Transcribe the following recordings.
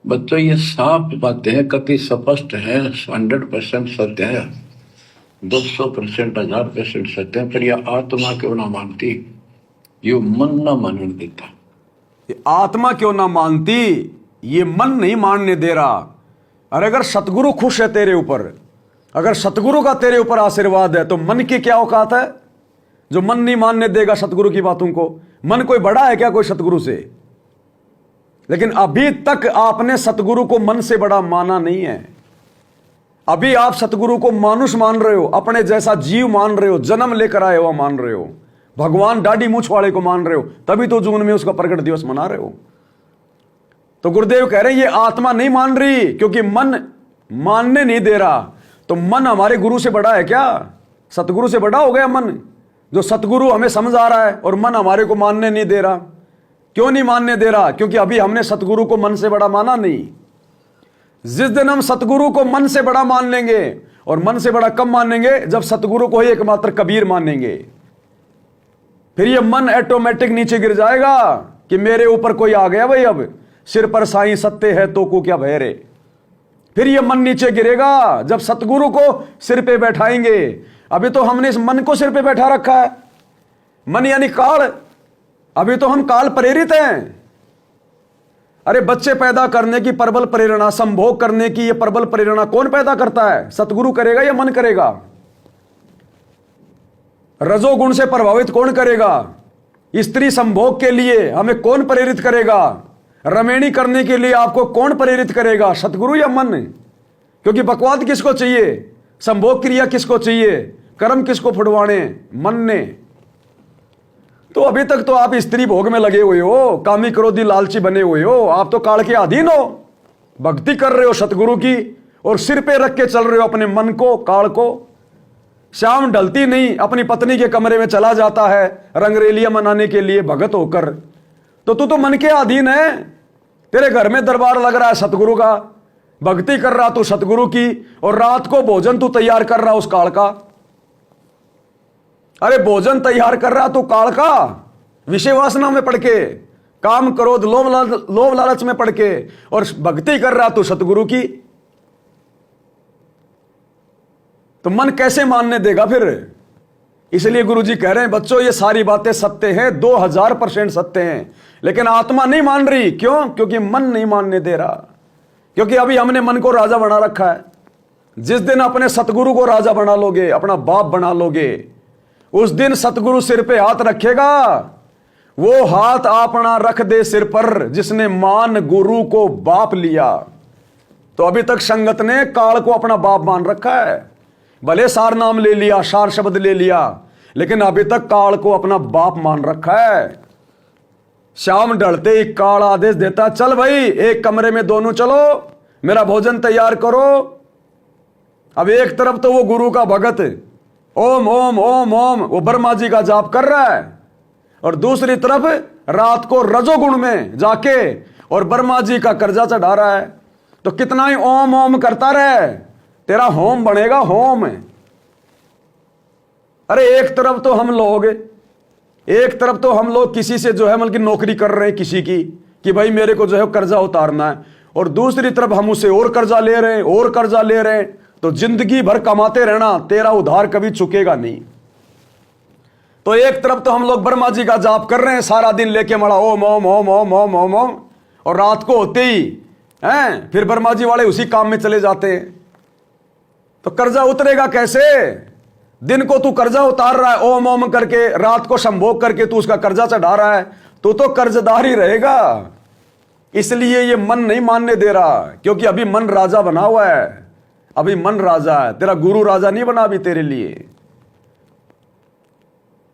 बच्चों ये साफ बातें हैं, कति स्पष्ट है, 100% सत्य है, 200%, 1000% सत्य है। पर यह आत्मा क्यों ना मानती, ये मन ना मानने देता। ये आत्मा क्यों ना मानती, ये मन नहीं मानने दे रहा। अरे अगर सतगुरु खुश है तेरे ऊपर, अगर सतगुरु का तेरे ऊपर आशीर्वाद है, तो मन की क्या औकात है जो मन नहीं मानने देगा सतगुरु की बातों को। मन कोई बड़ा है क्या कोई सतगुरु से? लेकिन अभी तक आपने सतगुरु को मन से बड़ा माना नहीं है। अभी आप सतगुरु को मानुष मान रहे हो, अपने जैसा जीव मान रहे हो, जन्म लेकर आए हुआ मान रहे हो, भगवान दाढ़ी मूछ वाले को मान रहे हो, तभी तो जून में उसका प्रकट दिवस मना रहे हो। तो गुरुदेव कह रहे हैं ये आत्मा नहीं मान रही क्योंकि मन मानने नहीं दे रहा। तो मन हमारे गुरु से बड़ा है क्या? सतगुरु से बड़ा हो गया मन, जो सतगुरु हमें समझ आ रहा है और मन हमारे को मानने नहीं दे रहा। क्यों नहीं मानने दे रहा? क्योंकि अभी हमने सतगुरु को मन से बड़ा माना नहीं। जिस दिन हम सतगुरु को मन से बड़ा मान लेंगे, और मन से बड़ा कब मानेंगे? जब सतगुरु को ही एकमात्र कबीर मानेंगे। फिर ये मन ऑटोमेटिक नीचे गिर जाएगा कि मेरे ऊपर कोई आ गया भाई, अब सिर पर साईं सत्य है तो को क्या भय रे। फिर ये मन नीचे गिरेगा जब सतगुरु को सिर पे बैठाएंगे। अभी तो हमने इस मन को सिर पे बैठा रखा है। मन यानी काल, अभी तो हम काल प्रेरित हैं। अरे बच्चे पैदा करने की प्रबल प्रेरणा, संभोग करने की ये प्रबल प्रेरणा कौन पैदा करता है? सतगुरु करेगा या मन करेगा? रजोगुण से प्रभावित कौन करेगा? स्त्री संभोग के लिए हमें कौन प्रेरित करेगा? रमेणी करने के लिए आपको कौन प्रेरित करेगा? सतगुरु या मन? क्योंकि बकवाद किसको चाहिए, संभोग क्रिया किसको चाहिए, कर्म किसको फुड़वाने? मन ने। तो अभी तक तो आप स्त्री भोग में लगे हुए हो, कामी क्रोधी लालची बने हुए हो, आप तो काल के अधीन हो। भक्ति कर रहे हो सतगुरु की और सिर पे रख के चल रहे हो अपने मन को, काल को। शाम ढलती नहीं अपनी पत्नी के कमरे में चला जाता है रंगरेलियां मनाने के लिए भगत होकर। तो तू तो मन के अधीन है। तेरे घर में दरबार लग रहा है सतगुरु का, भक्ति कर रहा तू सतगुरु की, और रात को भोजन तू तैयार कर रहा उस काल का। अरे भोजन तैयार कर रहा तू काल का, विषय वासना में पड़ के, काम क्रोध लोभ लालच में पड़ के, और भक्ति कर रहा तू सतगुरु की। तो मन कैसे मानने देगा फिर? इसलिए गुरुजी कह रहे हैं बच्चों ये सारी बातें सत्य हैं, 2000% सत्य हैं, लेकिन आत्मा नहीं मान रही। क्यों? क्योंकि मन नहीं मानने दे रहा। क्योंकि अभी हमने मन को राजा बना रखा है। जिस दिन अपने सतगुरु को राजा बना लोगे, अपना बाप बना लोगे, उस दिन सतगुरु सिर पे हाथ रखेगा। वो हाथ अपना रख दे सिर पर जिसने मान गुरु को बाप लिया। तो अभी तक संगत ने काल को अपना बाप मान रखा है। भले सार नाम ले लिया, सार शब्द ले लिया, लेकिन अभी तक काल को अपना बाप मान रखा है। शाम ढलते ही काल आदेश देता, चल भाई एक कमरे में दोनों चलो, मेरा भोजन तैयार करो। अब एक तरफ तो वो गुरु का भगत ओम ओम ओम ओम वो ब्रह्मा जी का जाप कर रहा है, और दूसरी तरफ रात को रजोगुण में जाके और ब्रह्मा जी का कर्जा चढ़ा रहा है। तो कितना ही ओम ओम करता रहे, तेरा होम बनेगा होम। अरे एक तरफ तो हम लोग किसी से जो है मतलब नौकरी कर रहे हैं किसी की, कि भाई मेरे को जो है कर्जा उतारना है, और दूसरी तरफ हम उसे और कर्जा ले रहे हैं, और कर्जा ले रहे हैं। तो जिंदगी भर कमाते रहना, तेरा उधार कभी चुकेगा नहीं। तो एक तरफ तो हम लोग ब्रह्मा जी का जाप कर रहे हैं सारा दिन लेके मड़ा ओम ओम ओम ओम ओम ओम ओम, और रात को होते ही हैं फिर ब्रह्मा जी वाले उसी काम में चले जाते हैं। तो कर्जा उतरेगा कैसे? दिन को तू कर्जा उतार रहा है ओम ओम करके, रात को संभोग करके तू उसका कर्जा चढ़ा रहा है, तो कर्जदार ही रहेगा। इसलिए ये मन नहीं मानने दे रहा, क्योंकि अभी मन राजा बना हुआ है। अभी मन राजा है, तेरा गुरु राजा नहीं बना अभी तेरे लिए।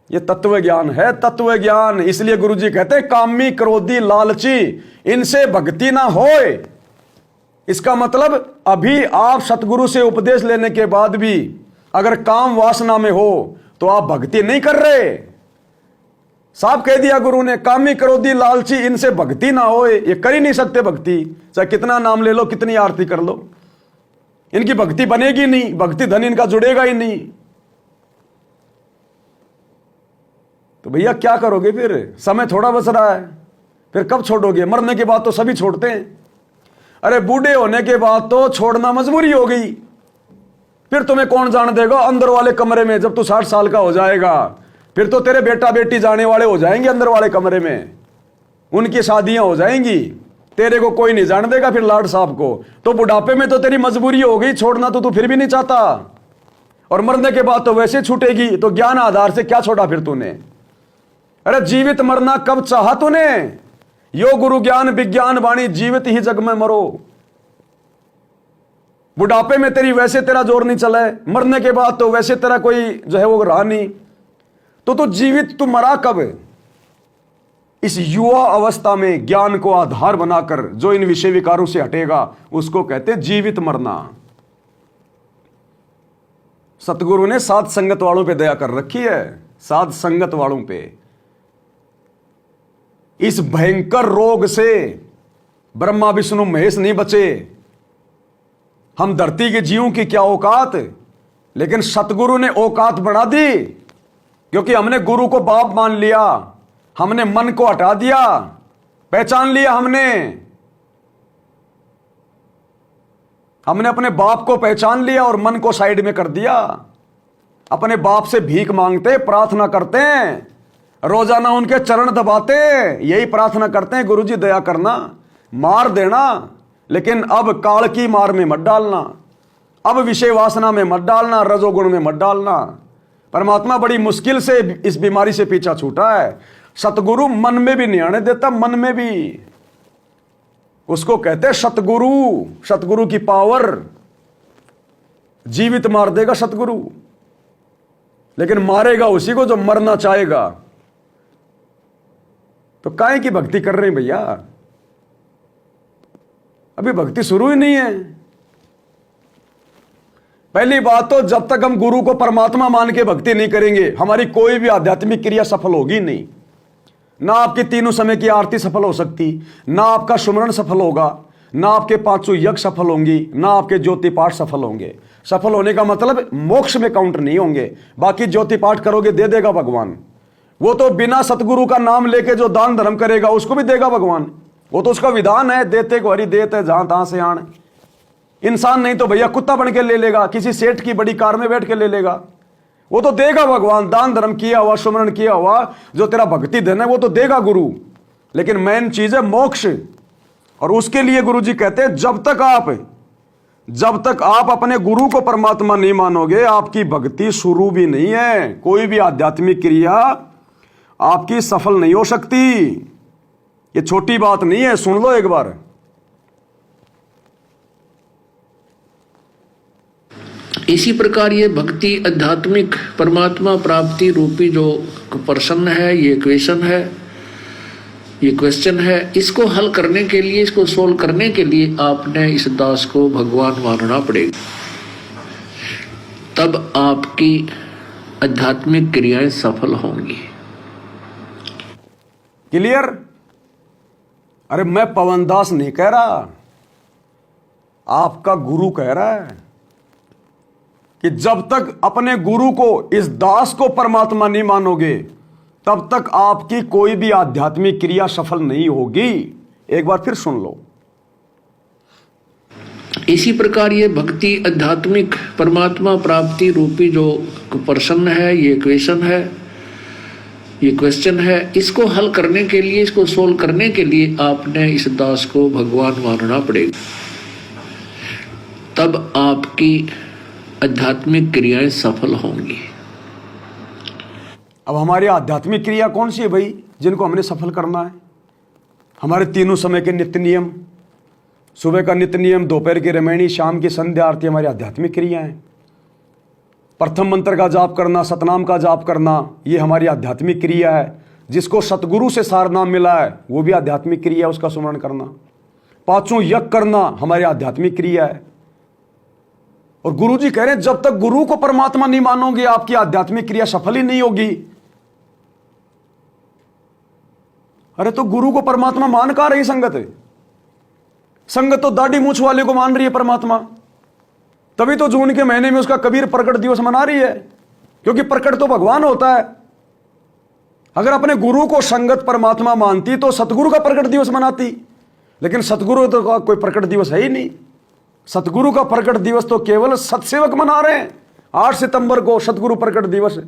ये तत्व ज्ञान है, तत्व ज्ञान। इसलिए गुरुजी कहते हैं कामी क्रोधी लालची इनसे भक्ति ना होए। इसका मतलब अभी आप सतगुरु से उपदेश लेने के बाद भी अगर काम वासना में हो तो आप भक्ति नहीं कर रहे। साफ कह दिया गुरु ने, कामी क्रोधी लालची इनसे भक्ति ना होए। ये कर ही नहीं सकते भक्ति, चाहे कितना नाम ले लो, कितनी आरती कर लो, इनकी भक्ति बनेगी नहीं, भक्ति धन इनका जुड़ेगा ही नहीं। तो भैया क्या करोगे फिर? समय थोड़ा बच रहा है, फिर कब छोड़ोगे? मरने के बाद तो सभी छोड़ते हैं। अरे बूढ़े होने के बाद तो छोड़ना मजबूरी हो गई, फिर तुम्हें कौन जान देगा अंदर वाले कमरे में। जब तू 60 साल का हो जाएगा फिर तो तेरे बेटा बेटी जाने वाले हो जाएंगे अंदर वाले कमरे में, उनकी शादियां हो जाएंगी, तेरे को कोई नहीं जान देगा फिर लाड साहब को। तो बुढ़ापे में तो तेरी मजबूरी हो गई, छोड़ना तो तू फिर भी नहीं चाहता, और मरने के बाद तो वैसे छूटेगी। तो ज्ञान आधार से क्या छोड़ा फिर तूने? अरे जीवित मरना कब चाहा तूने? यो गुरु ज्ञान विज्ञान वाणी, जीवित ही जग में मरो। बुढ़ापे में तेरी वैसे तेरा जोर नहीं चला है, मरने के बाद तो वैसे तेरा कोई जो है वो रहा नहीं, तो तू जीवित तू मरा कब? इस युवा अवस्था में ज्ञान को आधार बनाकर जो इन विषय विकारों से हटेगा उसको कहते जीवित मरना। सतगुरु ने साध संगत वालों पे दया कर रखी है, साध संगत वालों पे। इस भयंकर रोग से ब्रह्मा विष्णु महेश नहीं बचे। हम धरती के जीवों की क्या औकात, लेकिन सतगुरु ने औकात बढ़ा दी, क्योंकि हमने गुरु को बाप मान लिया, हमने मन को हटा दिया, पहचान लिया हमने अपने बाप को पहचान लिया और मन को साइड में कर दिया। अपने बाप से भीख मांगते, प्रार्थना करते हैं, रोजाना उनके चरण दबाते, यही प्रार्थना करते हैं गुरुजी दया करना, मार देना, लेकिन अब काल की मार में मत डालना, अब विषय वासना में मत डालना, रजोगुण में मत डालना। परमात्मा बड़ी मुश्किल से इस बीमारी से पीछा छूटा है। सतगुरु मन में भी नहीं आने देता, मन में भी। उसको कहते हैं सतगुरु, सतगुरु की पावर, जीवित मार देगा सतगुरु, लेकिन मारेगा उसी को जो मरना चाहेगा। तो काहे की भक्ति कर रहे हैं भैया? अभी भक्ति शुरू ही नहीं है। पहली बात तो जब तक हम गुरु को परमात्मा मान के भक्ति नहीं करेंगे, हमारी कोई भी आध्यात्मिक क्रिया सफल होगी नहीं। ना आपकी तीनों समय की आरती सफल हो सकती, ना आपका सुमरण सफल होगा, ना आपके 500 यज्ञ सफल होंगी, ना आपके ज्योति पाठ सफल होंगे। सफल होने का मतलब मोक्ष में काउंट नहीं होंगे। बाकी ज्योति पाठ करोगे दे देगा भगवान, वो तो बिना सतगुरु का नाम लेके जो दान धर्म करेगा उसको भी देगा भगवान, वो तो उसका विधान है, देते को हरि देते जहां तहां से आण। इंसान नहीं तो भैया कुत्ता बन के ले लेगा, किसी सेठ की बड़ी कार में बैठ के ले लेगा, वो तो देगा भगवान। दान धर्म किया हुआ, सुमरण किया हुआ, जो तेरा भक्ति धन है वो तो देगा गुरु, लेकिन मेन चीज है मोक्ष। और उसके लिए गुरु जी कहते हैं जब तक आप अपने गुरु को परमात्मा नहीं मानोगे, आपकी भक्ति शुरू भी नहीं है, कोई भी आध्यात्मिक क्रिया आपकी सफल नहीं हो सकती। ये छोटी बात नहीं है, सुन लो एक बार। इसी प्रकार ये भक्ति आध्यात्मिक परमात्मा प्राप्ति रूपी जो प्रश्न है, ये क्वेश्चन है, ये क्वेश्चन है, इसको हल करने के लिए, इसको सोल्व करने के लिए आपने इस दास को भगवान मानना पड़ेगा, तब आपकी आध्यात्मिक क्रियाएं सफल होंगी। क्लियर? अरे मैं पवन दास नहीं कह रहा, आपका गुरु कह रहा है कि जब तक अपने गुरु को, इस दास को परमात्मा नहीं मानोगे, तब तक आपकी कोई भी आध्यात्मिक क्रिया सफल नहीं होगी। एक बार फिर सुन लो। इसी प्रकार ये भक्ति आध्यात्मिक परमात्मा प्राप्ति रूपी जो प्रश्न है, ये क्वेश्चन है, ये क्वेश्चन है, इसको हल करने के लिए, इसको सोल्व करने के लिए आपने इस दास को भगवान मानना पड़ेगा, तब आपकी आध्यात्मिक क्रियाएं सफल होंगी। अब हमारी आध्यात्मिक क्रिया कौन सी है भाई, जिनको हमने सफल करना है? हमारे तीनों समय के नित्य नियम, सुबह का नित्य नियम, दोपहर की रामायणी, शाम की संध्या आरती हमारी आध्यात्मिक क्रिया है। प्रथम मंत्र का जाप करना, सतनाम का जाप करना, ये हमारी आध्यात्मिक क्रिया है। जिसको सतगुरु से सार नाम मिला है वो भी आध्यात्मिक क्रिया है, उसका सुमरण करना। 5 यज्ञ करना हमारी आध्यात्मिक क्रिया है। और गुरु जी कह रहे हैं जब तक गुरु को परमात्मा नहीं मानोगे, आपकी आध्यात्मिक क्रिया सफल ही नहीं होगी। अरे तो गुरु को परमात्मा मान कहां रही संगत? संगत तो दाढ़ी मूछ वाले को मान रही है परमात्मा, तभी तो जून के महीने में उसका कबीर प्रकट दिवस मना रही है, क्योंकि प्रकट तो भगवान होता है। अगर अपने गुरु को संगत परमात्मा मानती तो सतगुरु का प्रकट दिवस मनाती। लेकिन सतगुरु तो का कोई प्रकट दिवस है ही नहीं। सतगुरु का प्रकट दिवस तो केवल सत्सेवक मना रहे हैं। 8 सितंबर को सतगुरु प्रकट दिवस है,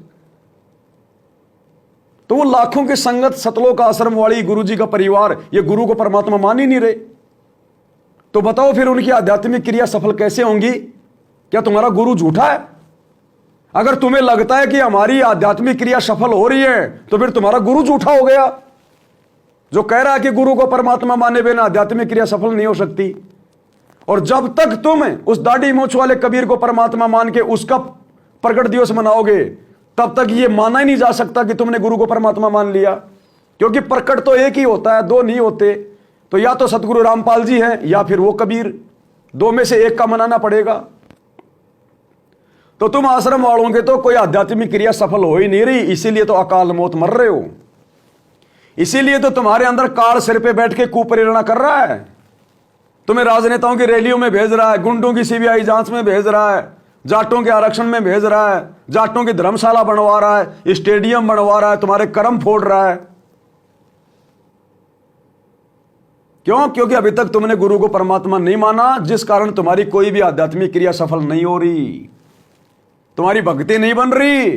तो वो लाखों की संगत, सतलोक आश्रम वाली गुरु जी का परिवार, ये गुरु को परमात्मा मान ही नहीं रहे। तो बताओ फिर उनकी आध्यात्मिक क्रिया सफल कैसे होंगी? क्या तुम्हारा गुरु झूठा है? अगर तुम्हें लगता है कि हमारी आध्यात्मिक क्रिया सफल हो रही है, तो फिर तुम्हारा गुरु झूठा हो गया, जो कह रहा है कि गुरु को परमात्मा माने बिना आध्यात्मिक क्रिया सफल नहीं हो सकती। और जब तक तुम उस दाढ़ी मूंछ वाले कबीर को परमात्मा मान के उसका प्रकट दिवस मनाओगे, तब तक ये माना ही नहीं जा सकता कि तुमने गुरु को परमात्मा मान लिया, क्योंकि प्रकट तो एक ही होता है, दो नहीं होते। तो या तो सतगुरु रामपाल जी हैं या फिर वो कबीर, दो में से एक का मनाना पड़ेगा। तो तुम आश्रम वालों के तो कोई आध्यात्मिक क्रिया सफल हो ही नहीं रही, इसीलिए तो अकाल मौत मर रहे हो। इसीलिए तो तुम्हारे अंदर काल सिर पे बैठ के कुप्रेरणा कर रहा है, तुम्हें राजनेताओं की रैलियों में भेज रहा है, गुंडों की सीबीआई जांच में भेज रहा है, जाटों के आरक्षण में भेज रहा है, जाटों की धर्मशाला बनवा रहा है, स्टेडियम बनवा रहा है, तुम्हारे कर्म फोड़ रहा है। क्यों? क्योंकि अभी तक तुमने गुरु को परमात्मा नहीं माना, जिस कारण तुम्हारी कोई भी आध्यात्मिक क्रिया सफल नहीं हो रही, तुम्हारी भक्ति नहीं बन रही।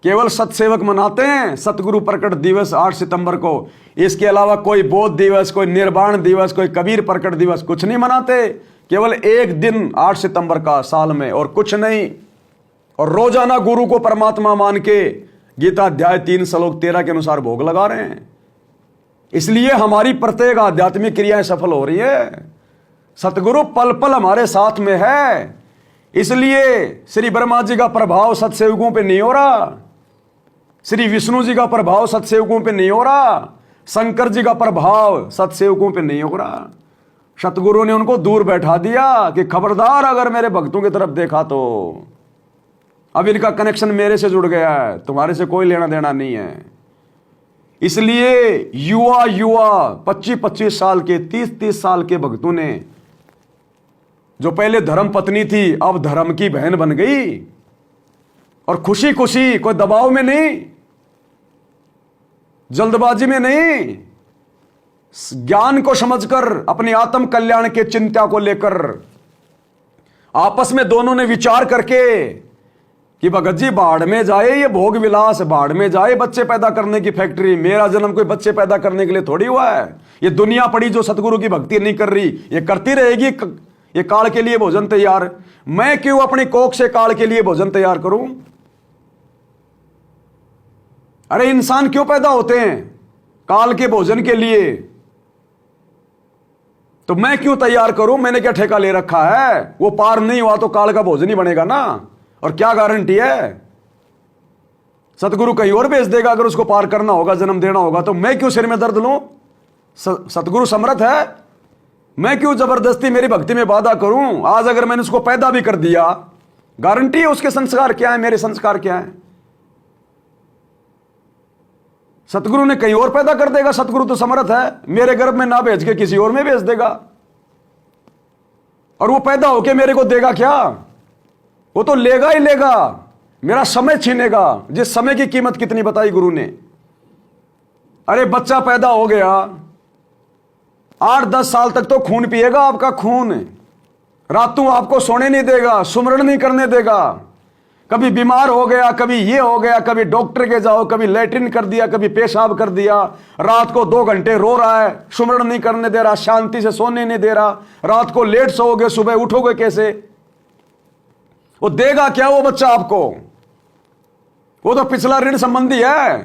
केवल सत्सेवक मनाते हैं सतगुरु प्रकट दिवस 8 सितंबर को। इसके अलावा कोई बौद्ध दिवस, कोई निर्वाण दिवस, कोई कबीर प्रकट दिवस कुछ नहीं मनाते। केवल एक दिन 8 सितंबर का साल में, और कुछ नहीं। और रोजाना गुरु को परमात्मा मान के गीता अध्याय 3 श्लोक 13 के अनुसार भोग लगा रहे हैं। इसलिए हमारी प्रत्येक आध्यात्मिक क्रियाएं सफल हो रही है। सतगुरु पल पल हमारे साथ में है। इसलिए श्री ब्रह्मा जी का प्रभाव सत्सेवकों पे नहीं हो रहा, श्री विष्णु जी का प्रभाव सत्सेवकों पे नहीं हो रहा, शंकर जी का प्रभाव सत्सेवकों पे नहीं हो रहा। सतगुरु ने उनको दूर बैठा दिया कि खबरदार अगर मेरे भक्तों की तरफ देखा तो अब इनका कनेक्शन मेरे से जुड़ गया है, तुम्हारे से कोई लेना देना नहीं है। इसलिए युवा 25-25 साल के, 30-30 साल के भक्तों ने, जो पहले धर्म पत्नी थी अब धर्म की बहन बन गई, और खुशी खुशी, कोई दबाव में नहीं, जल्दबाजी में नहीं, ज्ञान को समझकर, अपने आत्म कल्याण के चिंता को लेकर आपस में दोनों ने विचार करके कि भगत जी बाढ़ में जाए ये भोग विलास, बाढ़ में जाए बच्चे पैदा करने की फैक्ट्री। मेरा जन्म कोई बच्चे पैदा करने के लिए थोड़ी हुआ है। ये दुनिया पड़ी जो सतगुरु की भक्ति नहीं कर रही, ये करती रहेगी। ये काल के लिए भोजन तैयार, मैं क्यों अपनी कोख से काल के लिए भोजन तैयार करूं? अरे इंसान क्यों पैदा होते हैं? काल के भोजन के लिए। तो मैं क्यों तैयार करूं? मैंने क्या ठेका ले रखा है? वो पार नहीं हुआ तो काल का भोजन ही बनेगा ना। और क्या गारंटी है? सतगुरु कहीं और भेज देगा। अगर उसको पार करना होगा, जन्म देना होगा, तो मैं क्यों सिर में दर्द लूं? सतगुरु समर्थ है, मैं क्यों जबरदस्ती मेरी भक्ति में बाधा करूं? आज अगर मैंने उसको पैदा भी कर दिया, गारंटी है उसके संस्कार क्या है, मेरे संस्कार क्या है? सतगुरु ने कहीं और पैदा कर देगा। सतगुरु तो समर्थ है, मेरे गर्भ में ना भेज के किसी और में भेज देगा। और वो पैदा होके मेरे को देगा क्या? वो तो लेगा ही लेगा, मेरा समय छीनेगा। जिस समय की कीमत कितनी बताई गुरु ने। अरे बच्चा पैदा हो गया, 8-10 साल तक तो खून पिएगा, आपका खून। रातों आपको सोने नहीं देगा, सुमरण नहीं करने देगा। कभी बीमार हो गया, कभी ये हो गया, कभी डॉक्टर के जाओ, कभी लैट्रिन कर दिया, कभी पेशाब कर दिया। रात को 2 घंटे रो रहा है, सुमरण नहीं करने दे रहा, शांति से सोने नहीं दे रहा। रात को लेट सोओगे, सुबह उठोगे कैसे? वो देगा क्या वो बच्चा आपको? वो तो पिछला ऋण संबंधी है,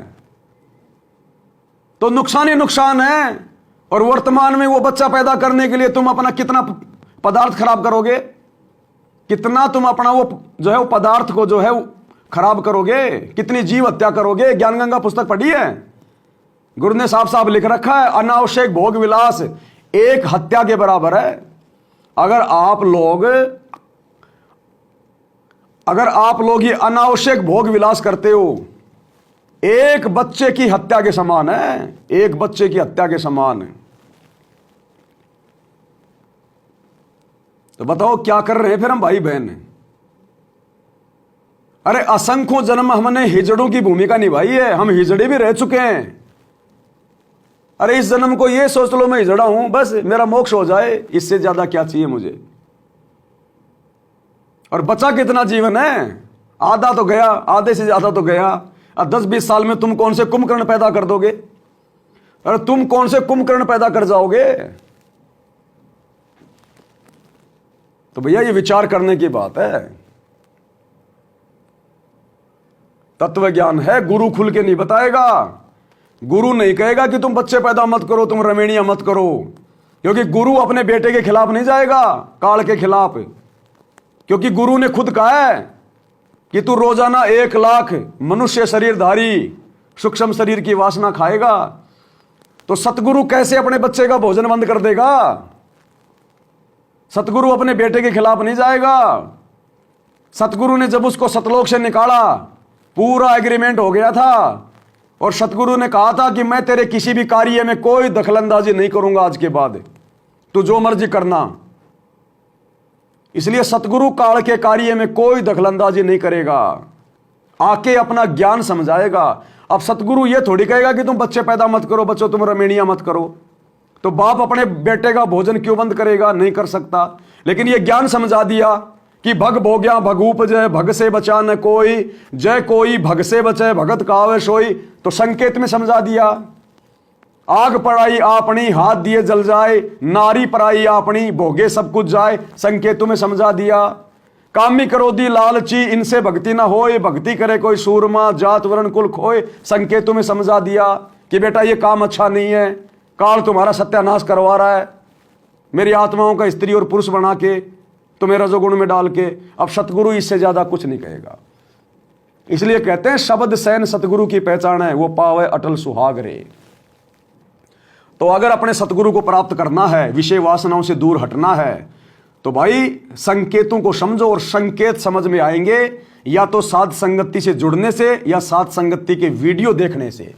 तो नुकसान ही नुकसान है। और वर्तमान में वो बच्चा पैदा करने के लिए तुम अपना कितना पदार्थ खराब करोगे, कितना तुम अपना वो जो है वो पदार्थ को जो है वो खराब करोगे, कितनी जीव हत्या करोगे। ज्ञान गंगा पुस्तक पढ़ी है, गुरु ने साफ साफ लिख रखा है, अनावश्यक भोग विलास एक हत्या के बराबर है। अगर आप लोग ये अनावश्यक भोग विलास करते हो, एक बच्चे की हत्या के समान है, एक बच्चे की हत्या के समान है। तो बताओ क्या कर रहे हैं फिर हम भाई बहन? अरे असंख्यों जन्म हमने हिजड़ों की भूमिका निभाई है, हम हिजड़े भी रह चुके हैं। अरे इस जन्म को ये सोच लो मैं हिजड़ा हूं, बस मेरा मोक्ष हो जाए, इससे ज्यादा क्या चाहिए मुझे। और बचा कितना जीवन है, आधा तो गया, आधे से ज्यादा तो गया। और 10-20 साल में तुम कौन से कुंभकर्ण पैदा कर दोगे? अरे तुम कौन से कुंभकर्ण पैदा कर जाओगे? तो भैया ये विचार करने की बात है। तत्व ज्ञान है, गुरु खुल के नहीं बताएगा। गुरु नहीं कहेगा कि तुम बच्चे पैदा मत करो, तुम रमणीय मत करो, क्योंकि गुरु अपने बेटे के खिलाफ नहीं जाएगा, काल के खिलाफ। क्योंकि गुरु ने खुद कहा है कि तू रोजाना 1 लाख मनुष्य शरीरधारी सूक्ष्म शरीर की वासना खाएगा। तो सतगुरु कैसे अपने बच्चे का भोजन बंद कर देगा? सतगुरु अपने बेटे के खिलाफ नहीं जाएगा। सतगुरु ने जब उसको सतलोक से निकाला, पूरा एग्रीमेंट हो गया था, और सतगुरु ने कहा था कि मैं तेरे किसी भी कार्य में कोई दखलंदाजी नहीं करूंगा, आज के बाद तू जो मर्जी करना। इसलिए सतगुरु काल के कार्य में कोई दखलंदाजी नहीं करेगा, आके अपना ज्ञान समझाएगा। अब सतगुरु ये थोड़ी कहेगा कि तुम बच्चे पैदा मत करो, बच्चों तुम रमणीय मत करो। तो बाप अपने बेटे का भोजन क्यों बंद करेगा? नहीं कर सकता। लेकिन ये ज्ञान समझा दिया कि भग भोग्या भग उपजय, भग से बचा न कोई, जय कोई भग से बचे, भगत कावे सोई। तो संकेत में समझा दिया। आग पड़ाई आपनी, हाथ दिए जल जाए, नारी पराई आपनी, भोगे सब कुछ जाए। संकेतों में समझा दिया। कामी क्रोधी लालची, इनसे भक्ति ना होए, भक्ति करे कोई सूरमा, जात वर्ण कुल खोए। संकेतों में समझा दिया कि बेटा ये काम अच्छा नहीं है, काल तुम्हारा सत्यानाश करवा रहा है, मेरी आत्माओं का स्त्री और पुरुष बना के तुम्हें रजोगुण में डाल के। अब सतगुरु इससे ज्यादा कुछ नहीं कहेगा। इसलिए कहते हैं शब्द सैन सतगुरु की पहचान है, वो पावे अटल सुहाग रे। तो अगर अपने सतगुरु को प्राप्त करना है, विषय वासनाओं से दूर हटना है, तो भाई संकेतों को समझो। और संकेत समझ में आएंगे या तो साध संगति से जुड़ने से, या साध संगति के वीडियो देखने से।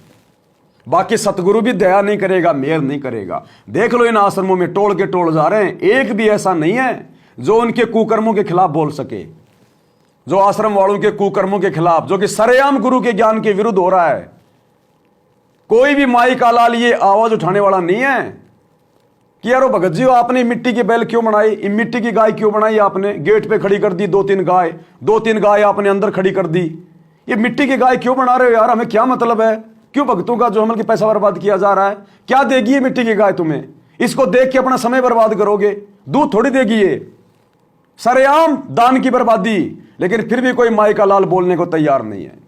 बाकी सतगुरु भी दया नहीं करेगा, मेहर नहीं करेगा। देख लो इन आश्रमों में टोल के टोल जा रहे हैं, एक भी ऐसा नहीं है जो उनके कुकर्मों के खिलाफ बोल सके। जो आश्रम वालों के कुकर्मों के खिलाफ, जो कि सरेआम गुरु के ज्ञान के विरुद्ध हो रहा है, कोई भी माई का लाल ये आवाज उठाने वाला नहीं है कि यारो भगत जी आपने मिट्टी की बैल क्यों बनाई, मिट्टी की गाय क्यों बनाई, आपने गेट पे खड़ी कर दी 2-3 गाय आपने अंदर खड़ी कर दी। ये मिट्टी की गाय क्यों बना रहे हो यार? हमें क्या मतलब है? क्यों भक्तों का जो हमल की पैसा बर्बाद किया जा रहा है? क्या देगी ये मिट्टी की गाय तुम्हें? इसको देख के अपना समय बर्बाद करोगे, दूध थोड़ी देगी ये। सरेआम दान की बर्बादी। लेकिन फिर भी कोई माई का लाल बोलने को तैयार नहीं है।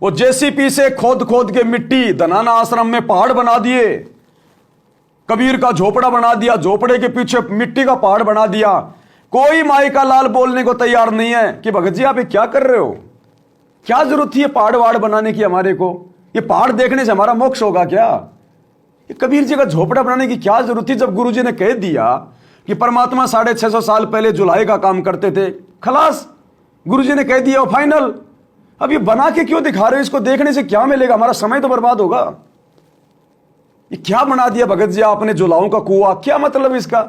वो जेसीपी से खोद खोद के मिट्टी धनाना आश्रम में पहाड़ बना दिए, कबीर का झोपड़ा बना दिया, झोपड़े के पीछे मिट्टी का पहाड़ बना दिया। कोई माई का लाल बोलने को तैयार नहीं है कि भगत जी आप ये क्या कर रहे हो? क्या जरूरत थी ये पहाड़ वाड़ बनाने की हमारे को? ये पहाड़ देखने से हमारा मोक्ष होगा क्या? ये कबीर जी का झोपड़ा बनाने की क्या जरूरत थी? जब गुरु जी ने कह दिया कि परमात्मा 650 साल पहले जुलाई का काम करते थे, खलास, गुरु जी ने कह दिया फाइनल। अब ये बना के क्यों दिखा रहे हो? इसको देखने से क्या मिलेगा? हमारा समय तो बर्बाद होगा। ये क्या बना दिया भगत जी आपने? जुलाओं का कुआं, क्या मतलब इसका?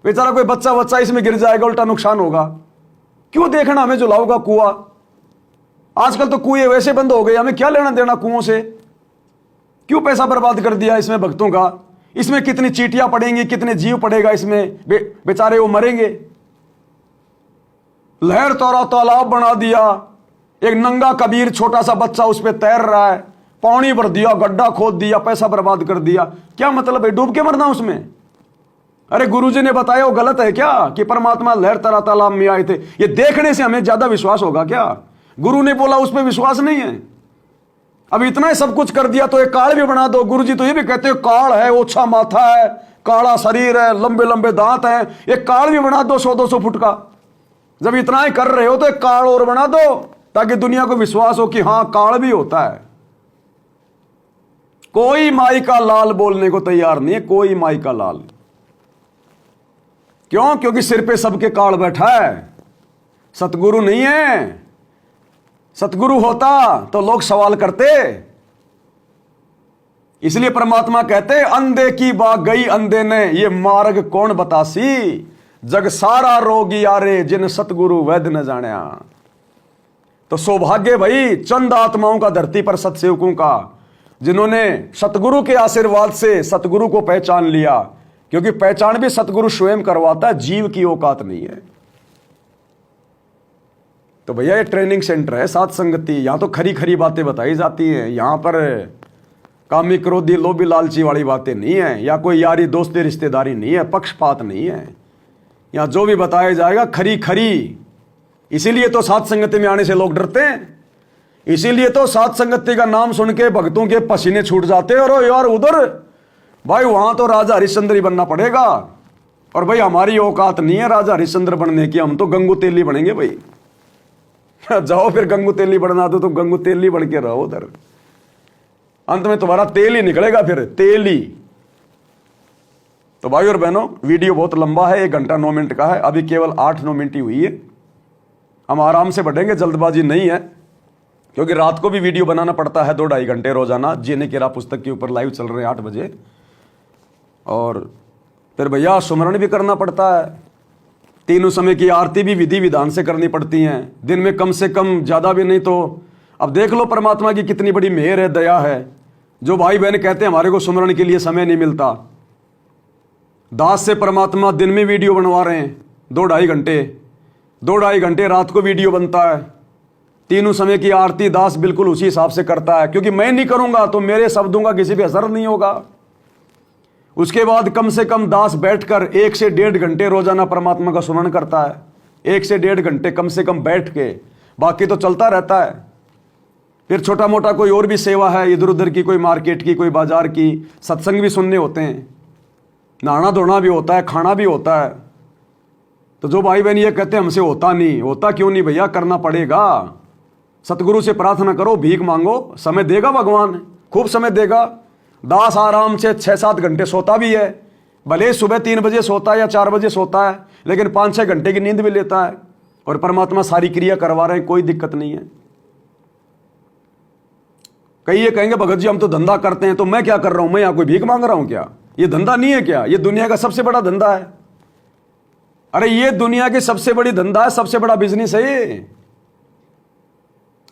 बेचारा कोई बच्चा इसमें गिर जाएगा, उल्टा नुकसान होगा। क्यों देखना हमें जुलाओं का कुआं? आजकल तो कुएं वैसे बंद हो गए, हमें क्या लेना देना कुओं से? क्यों पैसा बर्बाद कर दिया इसमें भक्तों का? इसमें कितनी चींटियां पड़ेंगी, कितने जीव पड़ेगा इसमें, बेचारे वो मरेंगे। लहर तोरा तालाब बना दिया, एक नंगा कबीर छोटा सा बच्चा उस पर तैर रहा है, पानी भर दिया, गड्ढा खोद दिया, पैसा बर्बाद कर दिया। क्या मतलब है? डूब के मरना उसमें? अरे गुरुजी ने बताया वो गलत है क्या कि परमात्मा लहर तरा तालाब में आए थे? ये देखने से हमें ज्यादा विश्वास होगा क्या? गुरु ने बोला उसमें विश्वास नहीं है। अब इतना ही सब कुछ कर दिया तो एक काल भी बना दो। गुरुजी तो ये भी कहते हैं काल है, ओछा माथा है, काला शरीर है, लंबे लंबे दांत हैं, एक काल भी बना दो 100-200 फुट का। जब इतना ही कर रहे हो तो एक काल और बना दो ताकि दुनिया को विश्वास हो कि हां काल भी होता है। कोई माई का लाल बोलने को तैयार नहीं है, कोई माई का लाल। क्यों? क्योंकि सिर पे सबके काल बैठा है, सतगुरु नहीं है। सतगुरु होता तो लोग सवाल करते। इसलिए परमात्मा कहते अंधे की बात गई अंधे ने, ये मार्ग कौन बतासी, जग सारा रोग यारे जिन सतगुरु वैद न जाना। तो सौभाग्य भाई चंद आत्माओं का धरती पर सतसेवकों का, जिन्होंने सतगुरु के आशीर्वाद से सतगुरु को पहचान लिया, क्योंकि पहचान भी सतगुरु स्वयं करवाता है, जीव की औकात नहीं है। तो भैया ये ट्रेनिंग सेंटर है साध संगति, यहां तो खरी खरी बातें बताई जाती हैं। यहां पर कामी क्रोधी लोभी लालची वाली बातें नहीं है, या कोई यारी दोस्ती रिश्तेदारी नहीं है, पक्षपात नहीं है। यहां जो भी बताया जाएगा खरी खरी। इसीलिए तो साध संगति में आने से लोग डरते हैं, इसीलिए तो साध संगति का नाम सुन के भक्तों के पसीने छूट जाते हैं। और यार उधर भाई वहां तो राजा हरिश्चंद्र ही बनना पड़ेगा, और भाई हमारी औकात नहीं है राजा हरिश्चंद्र बनने की, हम तो गंगू तेली बनेंगे भाई। जाओ फिर गंगू तेली बनना तो तुम गंगू तेली बन के रहो उधर, अंत में तुम्हारा तेल ही निकलेगा, फिर तेल ही। तो भाई और बहनों, वीडियो बहुत लंबा है, 1 घंटा 9 मिनट का है, अभी केवल 8-9 मिनट ही हुई है। हम आराम से बढ़ेंगे, जल्दबाजी नहीं है, क्योंकि रात को भी वीडियो बनाना पड़ता है 2-2.5 घंटे रोजाना। जीने की राह पुस्तक के ऊपर लाइव चल रहे हैं 8 बजे, और फिर भैया सुमरण भी करना पड़ता है। तीनों समय की आरती भी विधि विधान से करनी पड़ती हैं, दिन में कम से कम, ज़्यादा भी नहीं तो। अब देख लो परमात्मा की कितनी बड़ी मेहर है, दया है। जो भाई बहन कहते हैं हमारे को सुमरण के लिए समय नहीं मिलता, दास से परमात्मा दिन में वीडियो बनवा रहे हैं 2-2.5 घंटे रात को वीडियो बनता है। तीनों समय की आरती दास बिल्कुल उसी हिसाब से करता है, क्योंकि मैं नहीं करूंगा तो मेरे शब्दों का किसी पे असर नहीं होगा। उसके बाद कम से कम दास बैठकर 1 से 1.5 घंटे रोजाना परमात्मा का सुमरण करता है, 1 से 1.5 घंटे कम से कम बैठ के, बाकी तो चलता रहता है। फिर छोटा मोटा कोई और भी सेवा है इधर उधर की, कोई मार्केट की, कोई बाजार की, सत्संग भी सुनने होते हैं, नहाना धोना भी होता है, खाना भी होता है। तो जो भाई बहन ये कहते हैं हमसे होता नहीं, होता क्यों नहीं भैया, करना पड़ेगा। सतगुरु से प्रार्थना करो, भीख मांगो, समय देगा भगवान, खूब समय देगा। दास आराम से 6-7 घंटे सोता भी है, भले सुबह 3 बजे सोता है या 4 बजे सोता है, लेकिन 5-6 घंटे की नींद भी लेता है, और परमात्मा सारी क्रिया करवा रहे हैं, कोई दिक्कत नहीं है। कई ये कहेंगे भगत जी हम तो धंधा करते हैं, तो मैं क्या कर रहा हूं, मैं यहां कोई भीख मांग रहा हूं क्या? ये धंधा नहीं है क्या? ये दुनिया का सबसे बड़ा धंधा है। अरे ये दुनिया की सबसे बड़ी धंधा है, सबसे बड़ा बिजनेस है ये।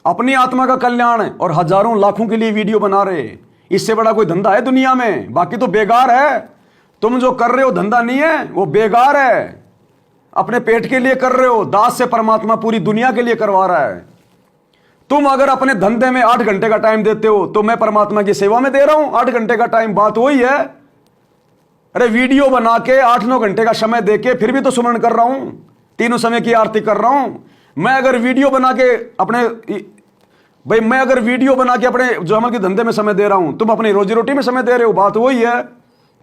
अपनी आत्मा का कल्याण है, और हजारों लाखों के लिए वीडियो बना रहे, इससे बड़ा कोई धंधा है दुनिया में? बाकी तो बेकार है। तुम जो कर रहे हो धंधा नहीं है, वो बेकार है। अपने पेट के लिए कर रहे हो, दास से परमात्मा पूरी दुनिया के लिए करवा रहा है। तुम अगर अपने धंधे में 8 घंटे का टाइम देते हो, तो मैं परमात्मा की सेवा में दे रहा हूं 8 घंटे का टाइम, बात वही है। अरे वीडियो बना के 8-9 घंटे का समय देके फिर भी तो सुमरण कर रहा हूं, तीनों समय की आरती कर रहा हूं। मैं अगर वीडियो बना के अपने भाई, मैं अगर वीडियो बना के अपने जो अमल के धंधे में समय दे रहा हूं, तुम अपनी रोजी रोटी में समय दे रहे हो, बात वही है।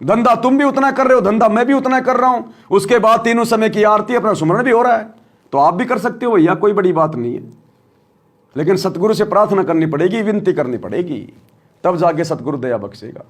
धंधा तुम भी उतना कर रहे हो, धंधा मैं भी उतना कर रहा हूं, उसके बाद तीनों समय की आरती, अपना सुमरण भी हो रहा है, तो आप भी कर सकते हो भैया, कोई बड़ी बात नहीं है। लेकिन सतगुरु से प्रार्थना करनी पड़ेगी, विनती करनी पड़ेगी, तब जाके सतगुरु दया बख्शेगा।